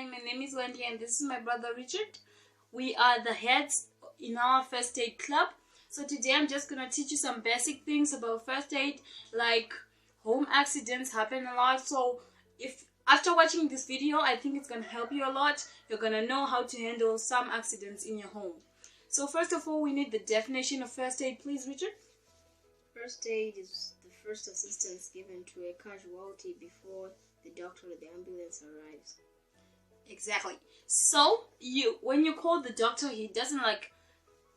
Hi, my name is Wendy and this is my brother Richard. We are the heads in our first aid club. So today I'm just going to teach you some basic things about first aid, like home accidents happen a lot. So if after watching this video, I think it's going to help you a lot. You're going to know how to handle some accidents in your home. So first of all, we need the definition of first aid, please, Richard. First aid is the first assistance given to a casualty before the doctor or the ambulance arrives. Exactly. So when you call the doctor, he doesn't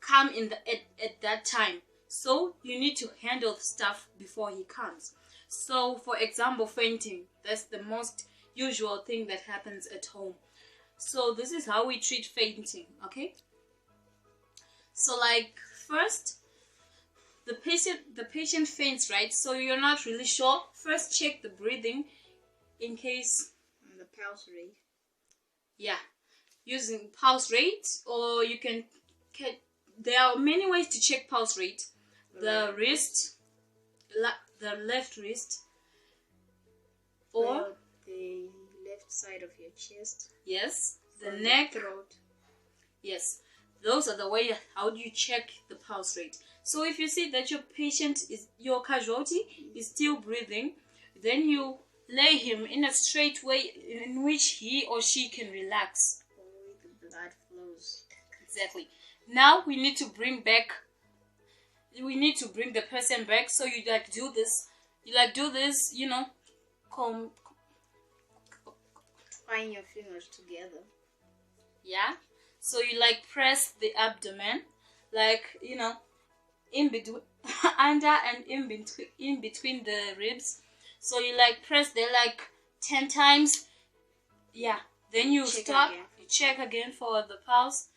come in at that time. So you need to handle stuff before he comes. So for example, fainting. That's the most usual thing that happens at home. So this is how we treat fainting, okay? So first, the patient faints, right? So you're not really sure. First check the breathing in case the pulse rate. Yeah, using pulse rate, or you can there are many ways to check pulse rate. The wrist, the left wrist, or the left side of your chest. Yes, the neck, throat. Yes, those are the way how do you check the pulse rate. So if you see that your casualty is still breathing, then you lay him in a straight way in which he or she can relax. The blood flows. Exactly. Now we need to bring the person back. So you do this. Tying your fingers together. Yeah. So you press the abdomen, in between, under and in between the ribs. So you press there 10 times. Yeah. Then you stop. Again. You check again for the pulse.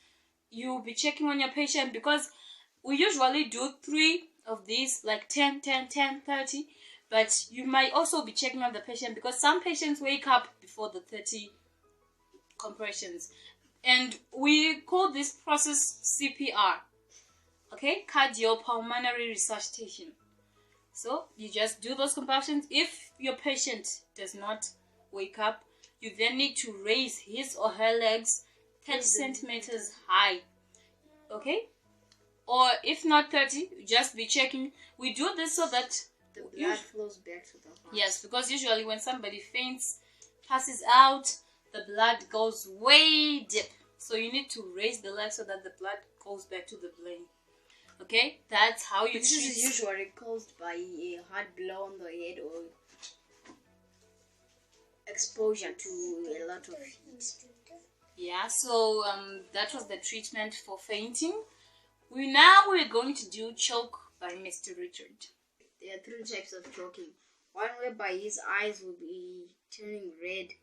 You'll be checking on your patient because we usually do 3 of these, 10, 10, 10, 30. But you might also be checking on the patient because some patients wake up before the 30 compressions. And we call this process CPR. Okay? Cardiopulmonary resuscitation. So you just do those compressions. If your patient does not wake up, you then need to raise his or her legs 30 centimeters high. Okay? Or if not 30, just be checking. We do this so that the blood flows back to the heart. Yes, because usually when somebody faints, passes out, the blood goes way deep. So you need to raise the leg so that the blood goes back to the brain. Okay, that's how you treat. This is usually caused by a hard blow on the head or exposure to a lot of heat. Yeah, so that was the treatment for fainting. We're going to do choke by Mr. Richard. There are 3 types of choking. One whereby his eyes will be turning red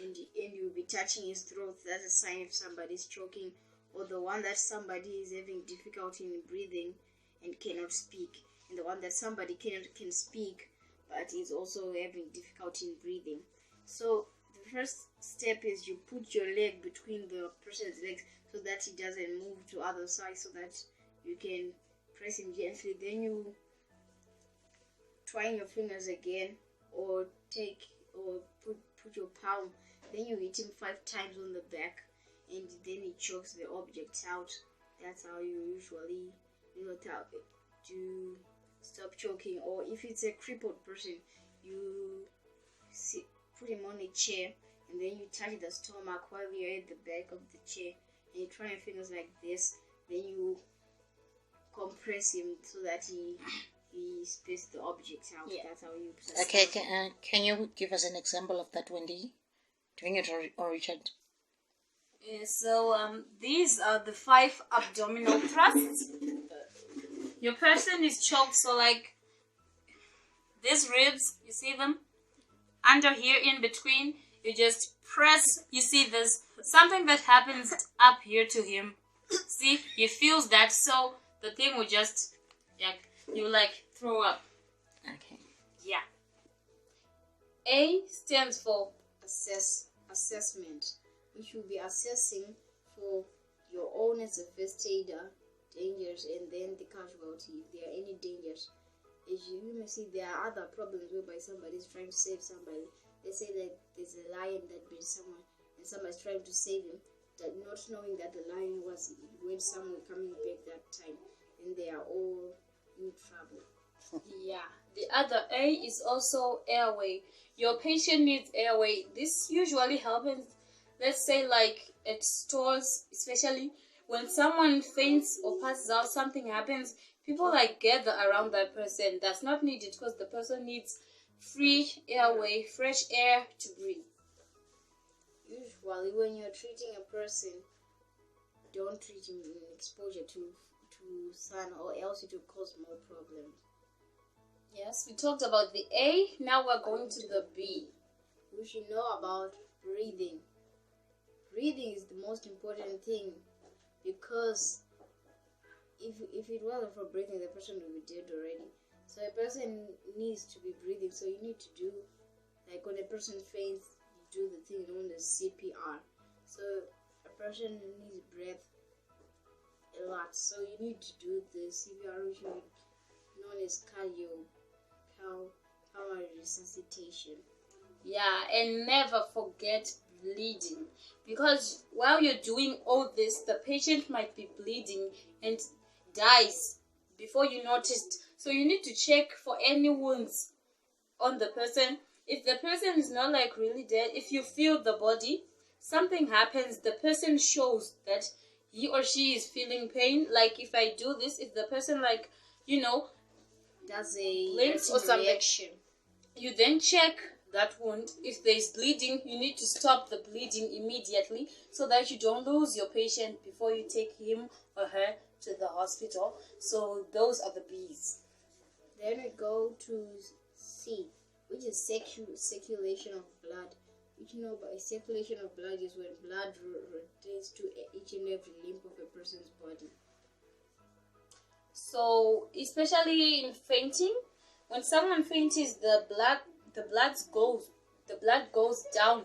and you'll be touching his throat. That's a sign if somebody's choking. Or the one that somebody is having difficulty in breathing and cannot speak. And the one that somebody can speak but is also having difficulty in breathing. So the first step is you put your leg between the person's legs so that he doesn't move to other side, so that you can press him gently. Then you twine your fingers again, or put your palm. Then you hit him 5 times on the back, and then he chokes the object out. That's how you usually to stop choking. Or if it's a crippled person, you put him on a chair and then you touch the stomach while you're at the back of the chair, and you try your fingers like this. Then you compress him so that he spits the object out. Yeah. That's how you. Okay, can you give us an example of that, Wendy? Doing it or Richard? Yeah, so these are the 5 abdominal thrusts. Your person is choked, so these ribs, you see them? Under here, in between, you just press. You see there's something that happens up here to him. See, he feels that, so the thing will just, you throw up. Okay. Yeah. A stands for assessment, which will be assessing for your own as a first aider dangers, and then the casualty if there are any dangers. As you may see, there are other problems whereby somebody is trying to save somebody. They say that there's a lion that bit someone, and somebody's trying to save him, that not knowing that the lion went somewhere coming back that time, and they are all in trouble. Yeah. The other A is also airway. Your patient needs airway. This usually happens, let's say, like at stores, especially when someone faints or passes out, something happens, people like gather around that person. That's not needed because the person needs free airway, fresh air to breathe. Usually, when you're treating a person, don't treat him in exposure to sun, or else it will cause more problems. Yes, we talked about the A. Now we're going to the B. We should know about breathing. Breathing is the most important thing, because if it wasn't for breathing, the person would be dead already. So a person needs to be breathing. So you need to do, like when a person faints, you do the thing known as CPR. So a person needs breath a lot. So you need to do the CPR, which is known as pulmonary resuscitation. Yeah, and never forget bleeding, because while you're doing all this, the patient might be bleeding and dies before you noticed. So you need to check for any wounds on the person. If the person is not like really dead, if you feel the body, something happens, the person shows that he or she is feeling pain. Like if I do this, if the person, like, That's a blinks or something, reaction. you then check that wound. If there is bleeding, you need to stop the bleeding immediately so that you don't lose your patient before you take him or her to the hospital. So those are the B's. Then we go to C, which is circulation of blood. Which you know, by circulation of blood is when blood rotates to each and every limb of a person's body. So especially in fainting, when someone faints, the blood goes down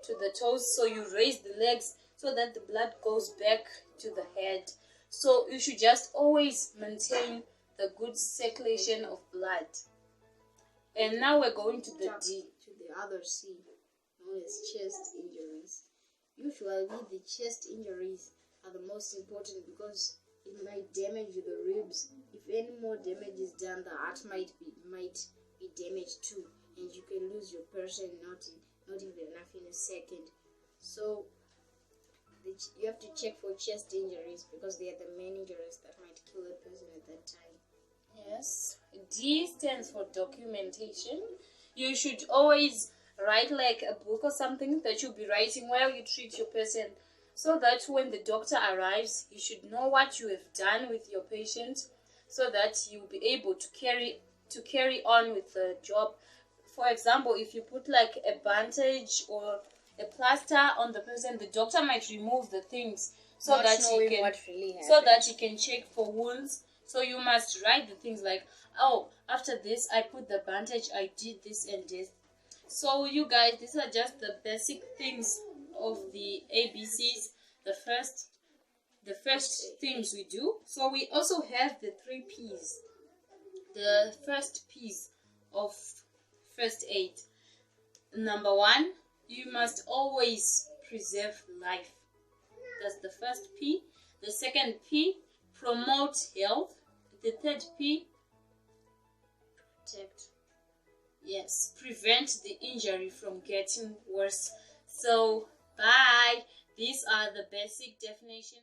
to the toes. So you raise the legs so that the blood goes back to the head. So you should just always maintain the good circulation of blood. And now we're going to the D. To the other C, known as chest injuries. Usually the chest injuries are the most important because it might damage the ribs. If any more damage is done, the heart might be damaged too, and you can lose your person not even enough in a second. So you have to check for chest injuries because they are the main injuries that might kill a person at that time. Yes. D stands for documentation. You should always write like a book or something that you'll be writing while you treat your person, so that when the doctor arrives, he should know what you have done with your patient, so that you'll be able to carry on with the job. For example, if you put like a bandage or a plaster on the person, the doctor might remove the things so that he can check for wounds. So you must write the things like, oh, after this I put the bandage, I did this and this. So you guys, these are just the basic things of the ABCs, the first things we do. So we also have the 3 P's. The first P's of first aid. Number 1, you must always preserve life. That's the first P. The second P, promote health. The third P, Protect. Yes, prevent the injury from getting worse. So, bye. These are the basic definitions.